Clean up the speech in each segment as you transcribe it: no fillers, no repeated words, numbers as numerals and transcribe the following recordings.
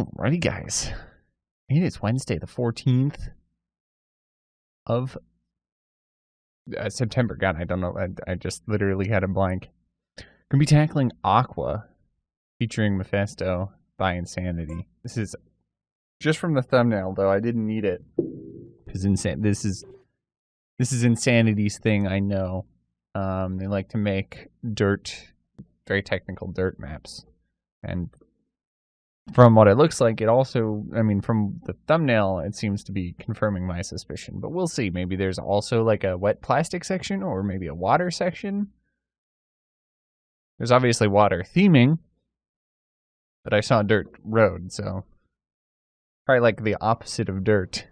Alrighty, guys. It is Wednesday, the 14th of September. God, I don't know. I just literally had a blank. Gonna be tackling Aqua, featuring Mephistö by Insanity. This is just from the thumbnail, though. I didn't need it because this is Insanity's thing. I know. They like to make very technical dirt maps, and from what it looks like, it also, from the thumbnail, it seems to be confirming my suspicion. But we'll see. Maybe there's also like a wet plastic section or maybe a water section. There's obviously water theming, but I saw a dirt road, so probably like the opposite of dirt,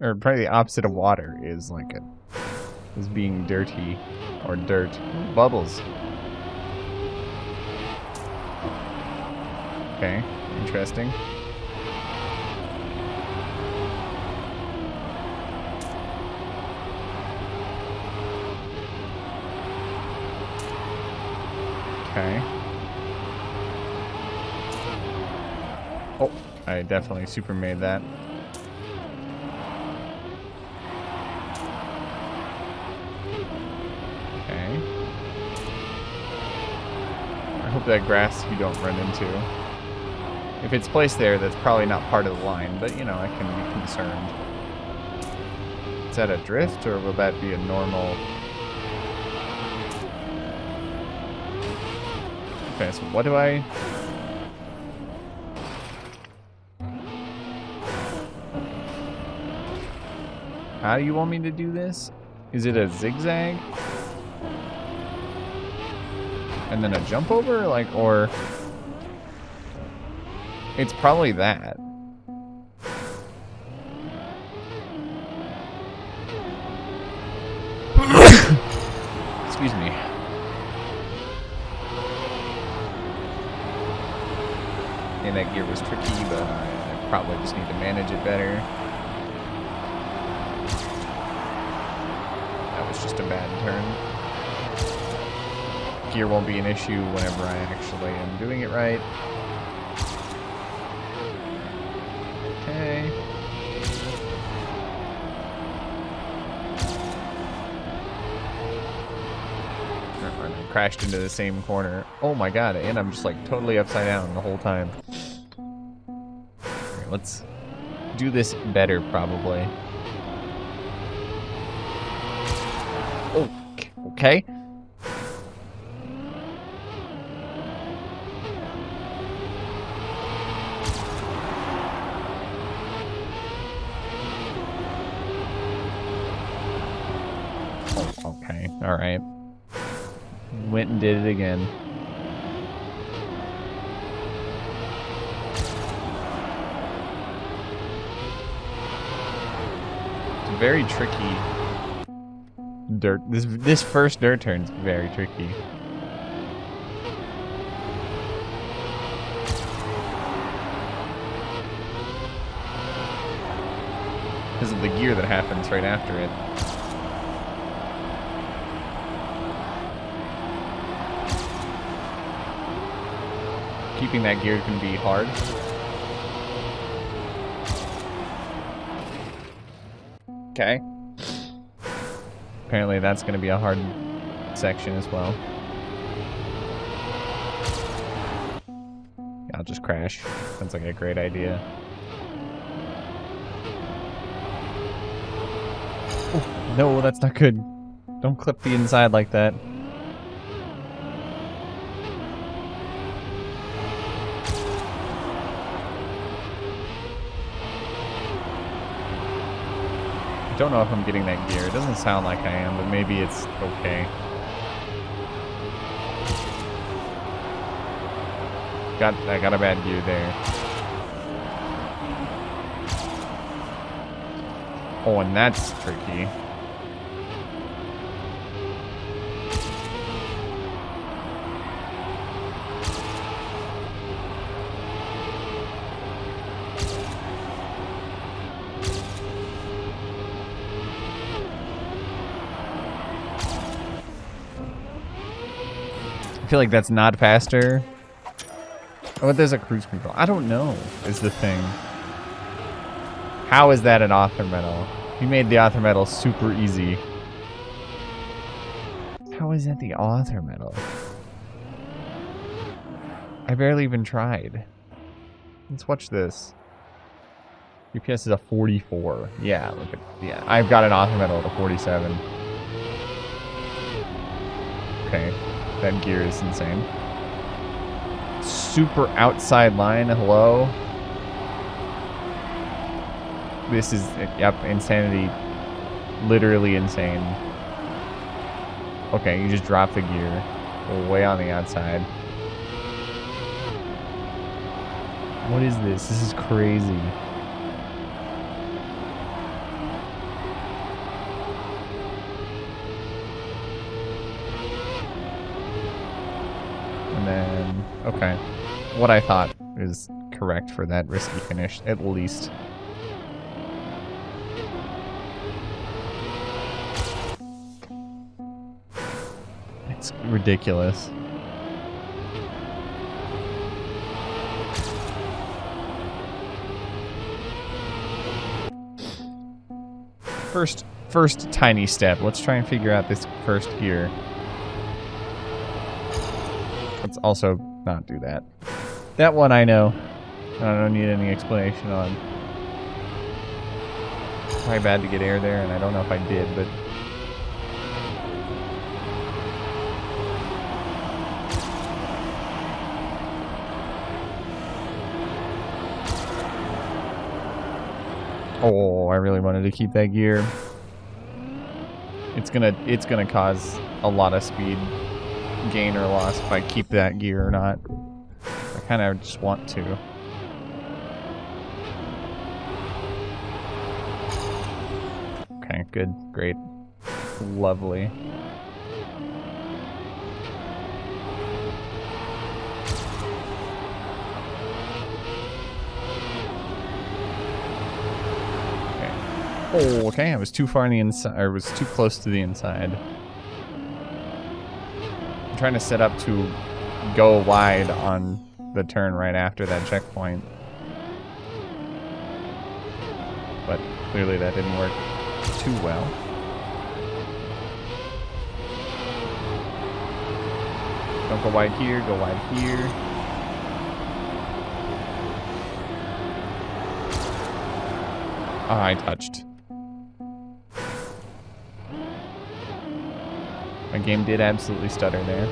or probably the opposite of water is being dirty or dirt. Ooh, bubbles. Okay. Interesting. Okay. Oh, I definitely super made that. Okay. I hope that grass you don't run into. If it's placed there, that's probably not part of the line, but, you know, I can be concerned. Is that a drift, or will that be a normal... Okay, so what do I... How do you want me to do this? Is it a zigzag? And then a jump over, or... It's probably that. Excuse me. And that gear was tricky, but I probably just need to manage it better. That was just a bad turn. Gear won't be an issue whenever I actually am doing it right. Okay. I crashed into the same corner. Oh my god, and I'm just like totally upside down the whole time. Okay, let's do this better, probably. Oh, okay. Okay, alright. Went and did it again. It's very tricky dirt. This first dirt turn's very tricky. Because of the gear that happens right after it. Keeping that gear can be hard. Okay. Apparently that's going to be a hard section as well. Yeah, I'll just crash. Sounds like a great idea. Oh, no, that's not good. Don't clip the inside like that. I don't know if I'm getting that gear. It doesn't sound like I am, but maybe it's okay. I got a bad gear there. Oh, and that's tricky. I feel like that's not faster. Oh, there's a cruise control. I don't know, is the thing. How is that an author medal? He made the author medal super easy. How is that the author medal? I barely even tried. Let's watch this. UPS is a 44. Yeah, look at, yeah. I've got an author medal at a 47. Okay, that gear is insane. Super outside line. Hello. This is, yep, insanity. Literally insane. Okay, you just drop the gear way on the outside. What is this? This is crazy. And then, okay. What I thought is correct for that risky finish, at least. It's ridiculous. First tiny step. Let's try and figure out this first gear. Let's also not do that. That one I know. I don't need any explanation on. Probably bad to get air there, and I don't know if I did, but... Oh, I really wanted to keep that gear. It's gonna cause a lot of speed gain or loss if I keep that gear or not. I kind of just want to. Okay, good, great, lovely. Oh, okay, I was too far on the inside, or was too close to the inside. I'm trying to set up to go wide on the turn right after that checkpoint. But clearly that didn't work too well. Don't go wide here, go wide here. Oh, I touched. My game did absolutely stutter there.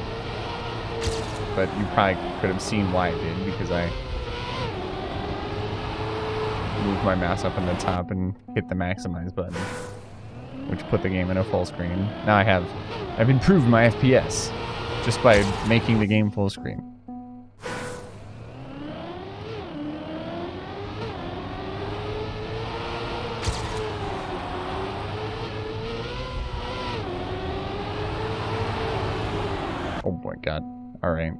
But you probably could have seen why it did, because I moved my mouse up on the top and hit the maximize button, which put the game in a full screen. Now I've improved my FPS just by making the game full screen. Oh my god. Alright.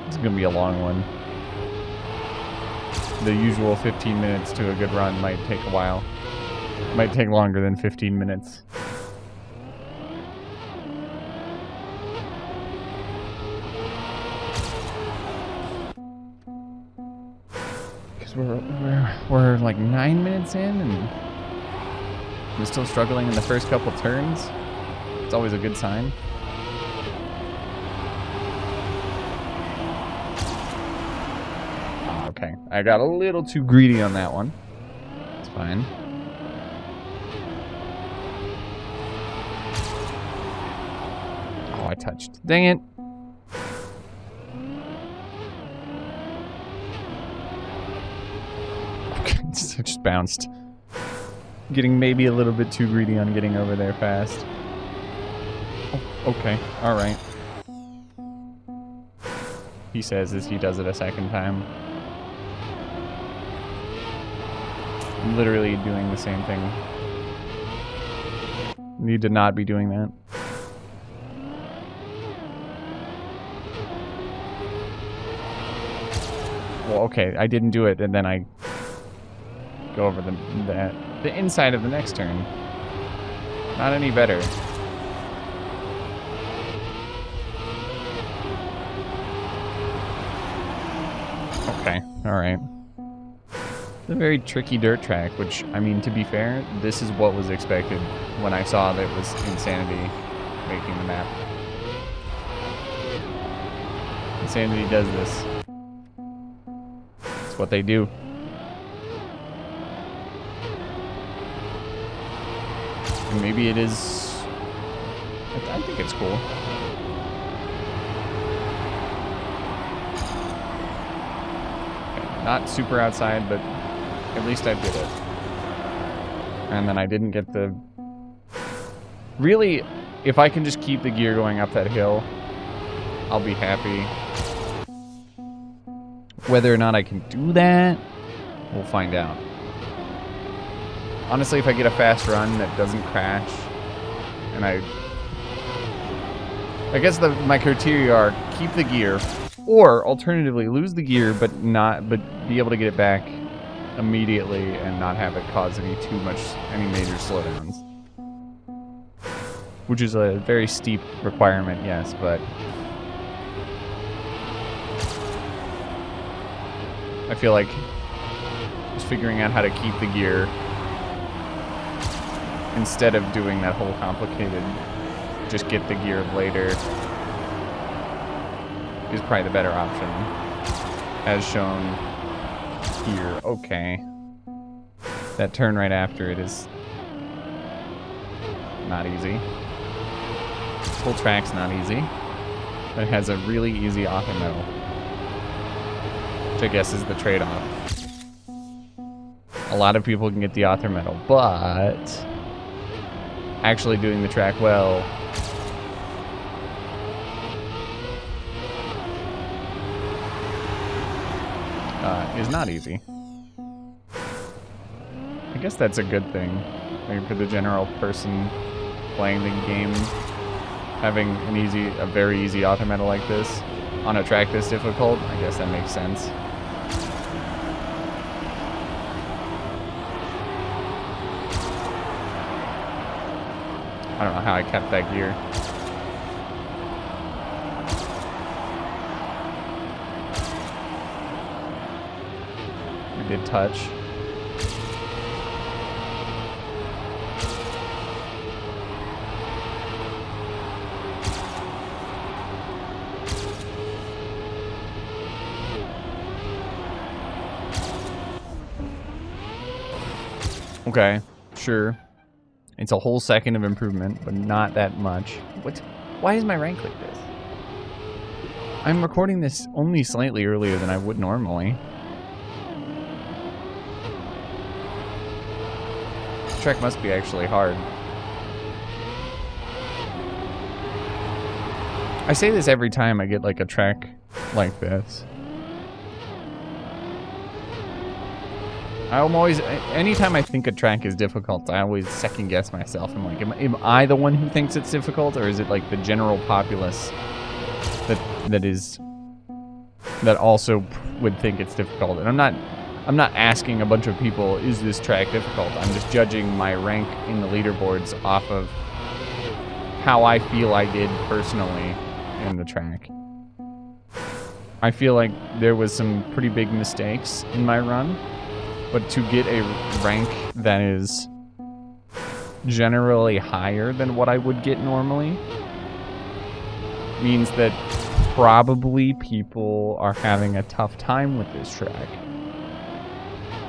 It's gonna be a long one. The usual 15 minutes to a good run might take a while. It might take longer than 15 minutes. Because we're like 9 minutes in and we're still struggling in the first couple turns. It's always a good sign. Oh, okay, I got a little too greedy on that one. It's fine. Oh, I touched. Dang it. I just bounced. Getting maybe a little bit too greedy on getting over there fast. Okay, alright. He says as he does it a second time. I'm literally doing the same thing. Need to not be doing that. Well, okay, I didn't do it, and then I go over the inside of the next turn. Not any better. Okay, alright. It's a very tricky dirt track, which, I mean, to be fair, this is what was expected when I saw that it was Insanity making the map. Insanity does this. It's what they do. And maybe it is... I think it's cool. Okay, not super outside, but at least I did it. And then I didn't get the... Really, if I can just keep the gear going up that hill, I'll be happy. Whether or not I can do that, we'll find out. Honestly, if I get a fast run that doesn't crash, and I guess my criteria are keep the gear, or alternatively lose the gear but be able to get it back immediately and not have it cause any major slowdowns. Which is a very steep requirement, yes, but I feel like just figuring out how to keep the gear instead of doing that whole complicated just get the gear later is probably the better option, as shown here. Okay. That turn right after it is not easy. This whole track's not easy. But it has a really easy auto metal, which I guess is the trade-off. A lot of people can get the auto metal, but actually doing the track well is not easy. I guess that's a good thing. Maybe for the general person playing the game, having a very easy auto metal like this on a track this difficult, I guess that makes sense. I don't know how I kept that gear. I did touch. Okay, sure. It's a whole second of improvement, but not that much. Why is my rank like this? I'm recording this only slightly earlier than I would normally. This track must be actually hard. I say this every time I get like a track like this. I'm always, anytime I think a track is difficult, I always second guess myself. I'm like, am I the one who thinks it's difficult, or is it like the general populace that also would think it's difficult? And I'm not asking a bunch of people, is this track difficult? I'm just judging my rank in the leaderboards off of how I feel I did personally in the track. I feel like there was some pretty big mistakes in my run. But to get a rank that is generally higher than what I would get normally means that probably people are having a tough time with this track.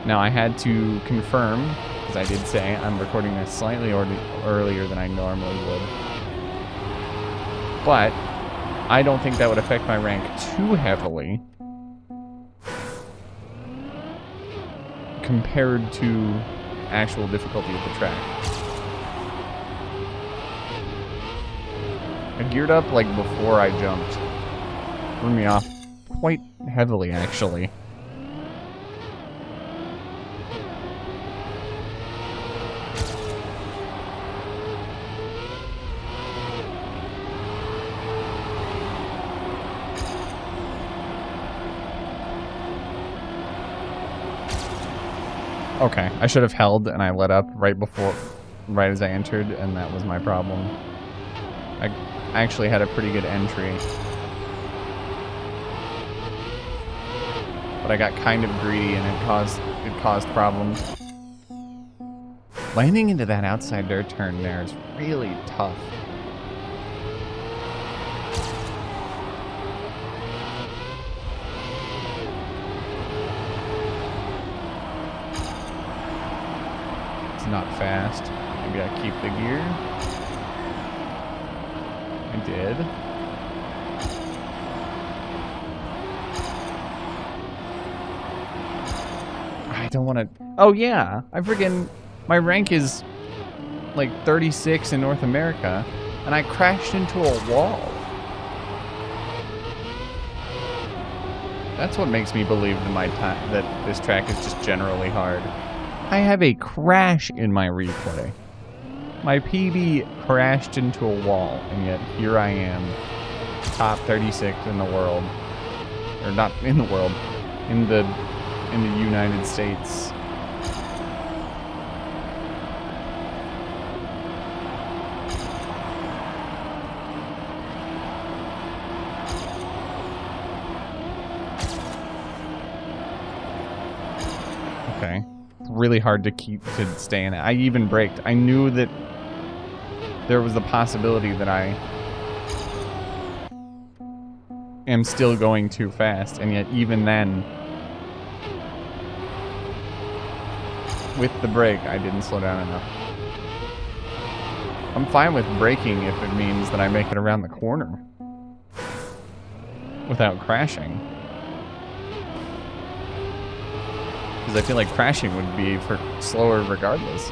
Now, I had to confirm, because I did say I'm recording this slightly earlier than I normally would. But I don't think that would affect my rank too heavily compared to actual difficulty of the track. I geared up like before I jumped. Threw me off quite heavily, actually. Okay, I should have held and I let up right as I entered, and that was my problem. I actually had a pretty good entry, but but I got kind of greedy and it caused problems. Landing into that outside dirt turn there is really tough. It's not fast. Maybe I keep the gear. I did. I don't want to... Oh, yeah. My rank is like 36 in North America, and I crashed into a wall. That's what makes me believe that this track is just generally hard. I have a crash in my replay. My PB crashed into a wall, and yet here I am, top 36 in the world. Or not in the world, in the United States. Okay. Really hard to stay in it. I even braked. I knew that there was the possibility that I am still going too fast, and yet even then, with the brake, I didn't slow down enough. I'm fine with braking if it means that I make it around the corner without crashing. Because I feel like crashing would be slower regardless.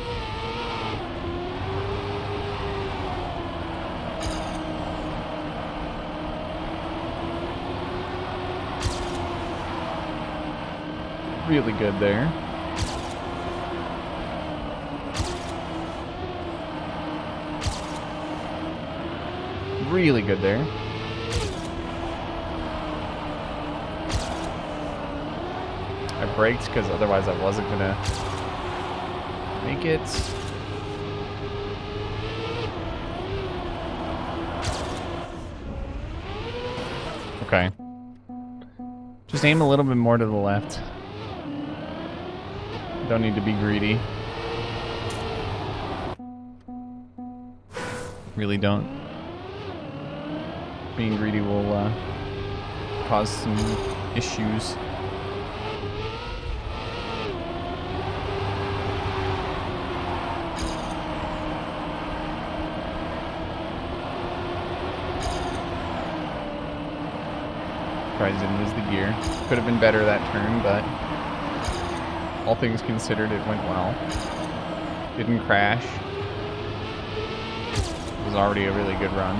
Really good there. Really good there. I braked because otherwise I wasn't gonna make it. Okay. Just aim a little bit more to the left. Don't need to be greedy. Really don't. Being greedy will cause some issues. Surprised I didn't lose the gear. Could have been better that turn, but all things considered, it went well. Didn't crash. It was already a really good run.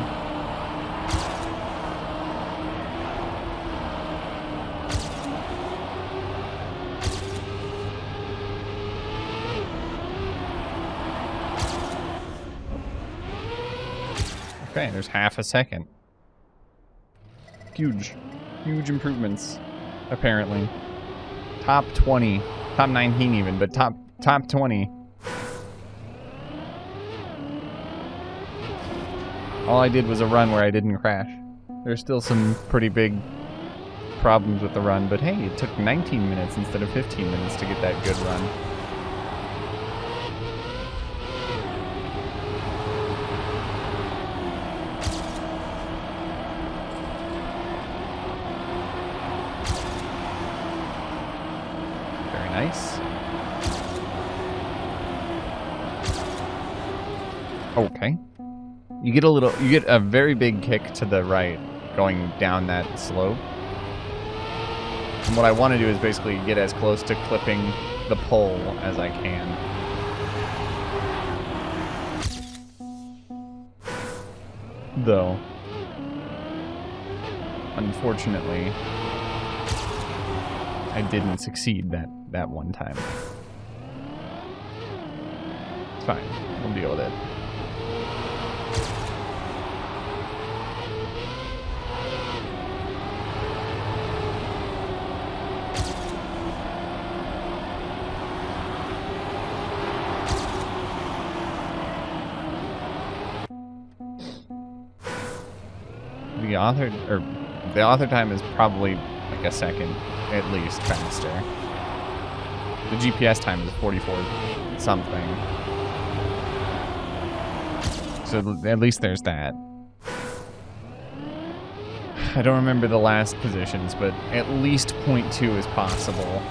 Okay, there's half a second. Huge improvements, apparently. Top 20, top 19 even, but top 20. All I did was a run where I didn't crash. There's still some pretty big problems with the run, but hey, it took 19 minutes instead of 15 minutes to get that good run. Nice. Okay. You get a very big kick to the right going down that slope. And what I want to do is basically get as close to clipping the pole as I can. Though, unfortunately, I didn't succeed that one time. It's fine. We'll deal with it. The author time is probably like a second at least faster. The GPS time is 44 something. So at least there's that. I don't remember the last positions, but at least 0.2 is possible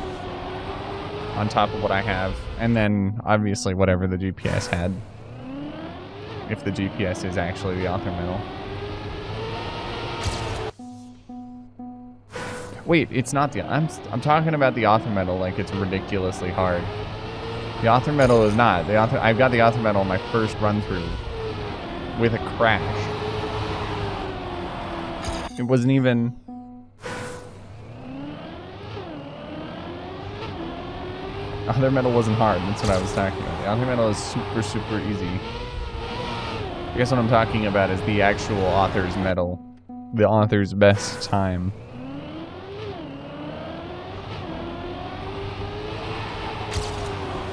on top of what I have. And then, obviously, whatever the GPS had. If the GPS is actually the author medal. Wait, it's not the... I'm talking about the author medal like it's ridiculously hard. The author medal is not. I've got the author medal on my first run-through with a crash. It wasn't even... Author medal wasn't hard. That's what I was talking about. The author medal is super, super easy. I guess what I'm talking about is the actual author's medal. The author's best time.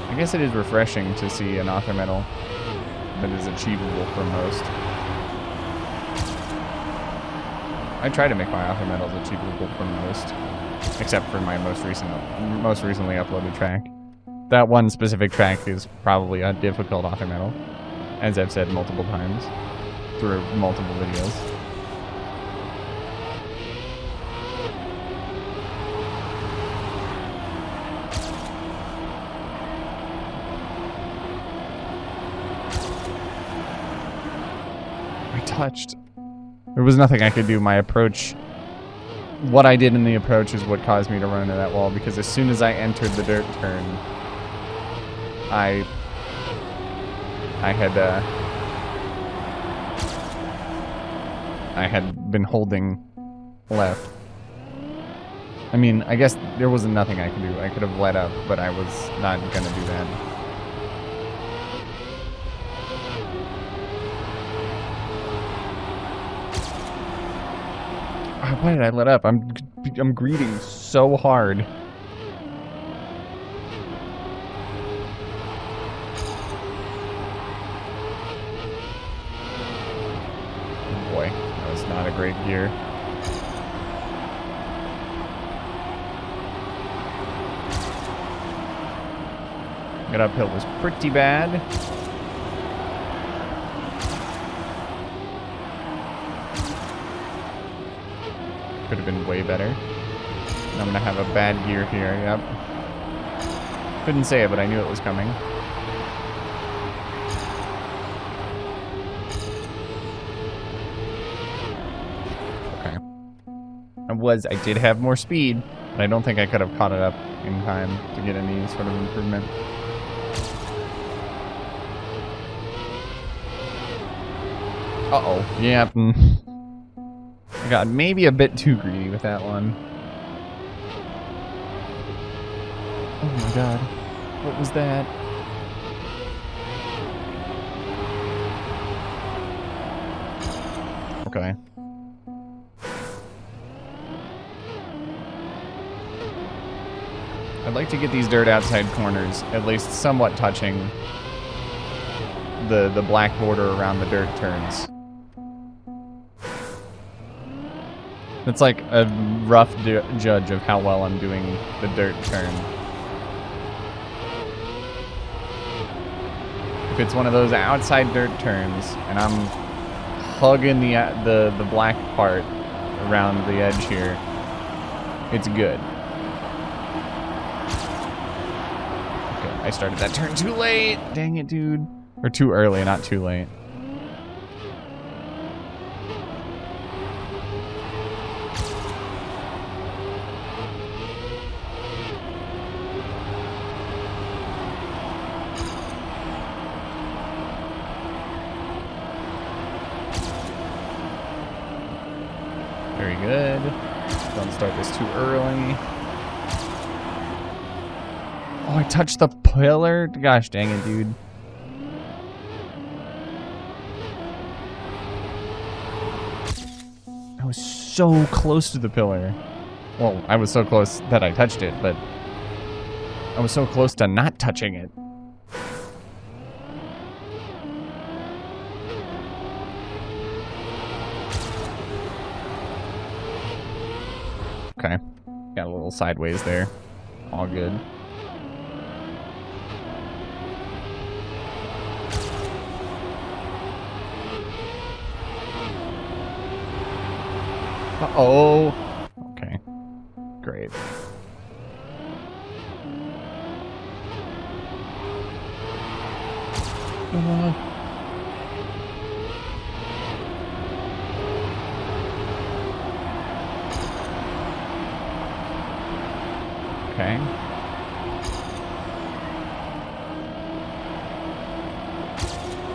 I guess it is refreshing to see an author medal that is achievable for most. I try to make my author medals achievable for most, except for my most recently uploaded track. That one specific track is probably a difficult author medal, as I've said multiple times through multiple videos. Touched. There was nothing I could do. My approach, what I did in the approach is what caused me to run into that wall, because as soon as I entered the dirt turn, I had been holding left. I mean, I guess there wasn't nothing I could do. I could have let up, but I was not gonna do that. Why did I let up? I'm greeting so hard. Oh boy, that was not a great gear. Get uphill was pretty bad. Could have been way better. And I'm gonna have a bad gear here, yep. Couldn't say it, but I knew it was coming. Okay. I did have more speed, but I don't think I could have caught it up in time to get any sort of improvement. Uh-oh. Yep. I got maybe a bit too greedy with that one. Oh my god. What was that? Okay. I'd like to get these dirt outside corners at least somewhat touching the black border around the dirt turns. It's like a rough judge of how well I'm doing the dirt turn. If it's one of those outside dirt turns and I'm hugging the black part around the edge here, it's good. Okay, I started that turn too late. Dang it, dude. Or too early, not too late. Very good. Don't start this too early. Oh, I touched the pillar? Gosh dang it, dude. I was so close to the pillar. Well, I was so close that I touched it, but I was so close to not touching it. Okay. Got a little sideways there. All good. Uh-oh. Okay. Great. Okay.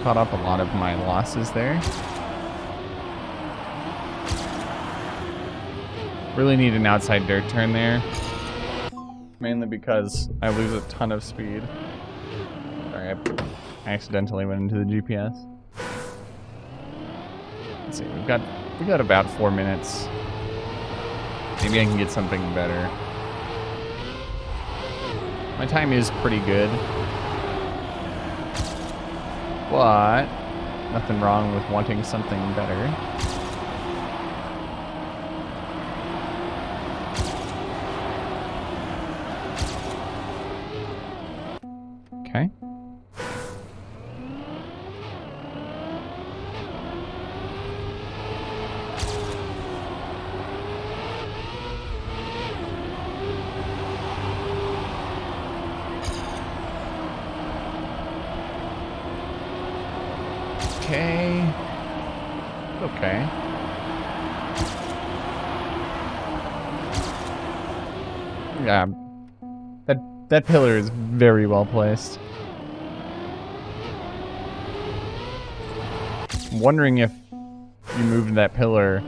Caught up a lot of my losses there. Really need an outside dirt turn there. Mainly because I lose a ton of speed. Sorry, I accidentally went into the GPS. Let's see, we got about 4 minutes. Maybe I can get something better. My time is pretty good. But nothing wrong with wanting something better. Okay. Okay. Okay. Yeah. That pillar is very well placed. I'm wondering if you moved that pillar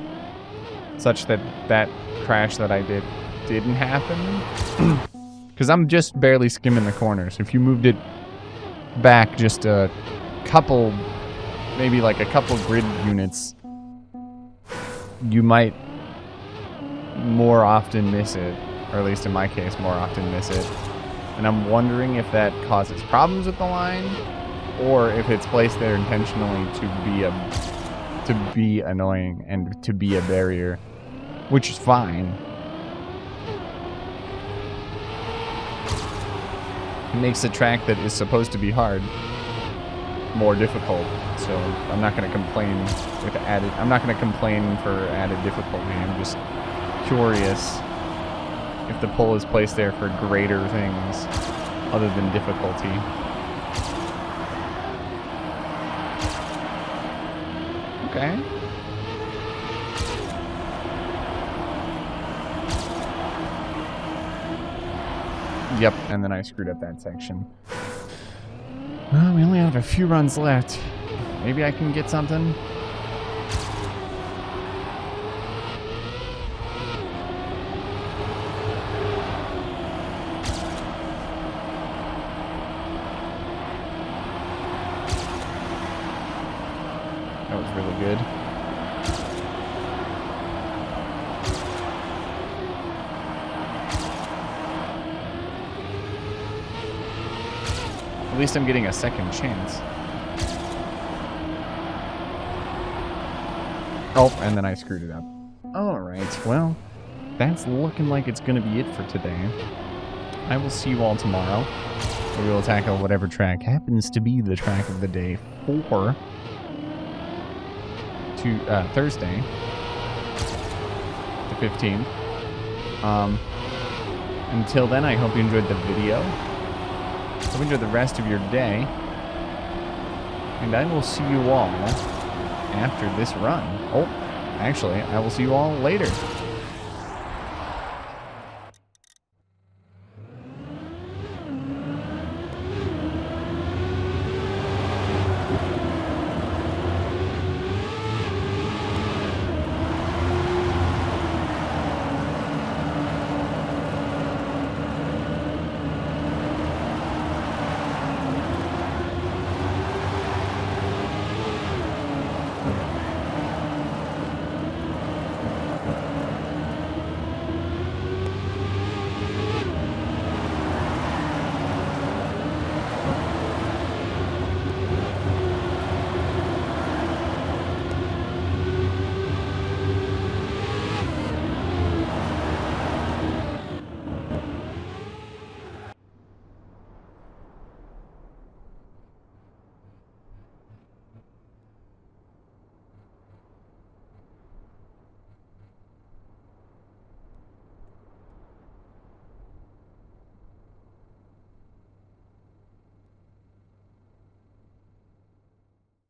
such that that crash that I did didn't happen. Because I'm just barely skimming the corners. If you moved it back just a couple, maybe like a couple grid units, you might more often miss it. Or at least in my case, more often miss it. And I'm wondering if that causes problems with the line, or if it's placed there intentionally to be annoying and to be a barrier, which is fine. It makes the track that is supposed to be hard more difficult. So I'm not going to complain with added. I'm not going to complain for added difficulty. I'm just curious if the pull is placed there for greater things other than difficulty. Okay. Yep, and then I screwed up that section. Well, we only have a few runs left. Maybe I can get something. That was really good. At least I'm getting a second chance. Oh, and then I screwed it up. Alright, well, that's looking like it's going to be it for today. I will see you all tomorrow, where we will tackle whatever track happens to be the track of the day for Thursday, the 15th. Until then, I hope you enjoyed the video. Hope you enjoy the rest of your day. And I will see you all after this run. Oh, actually, I will see you all later.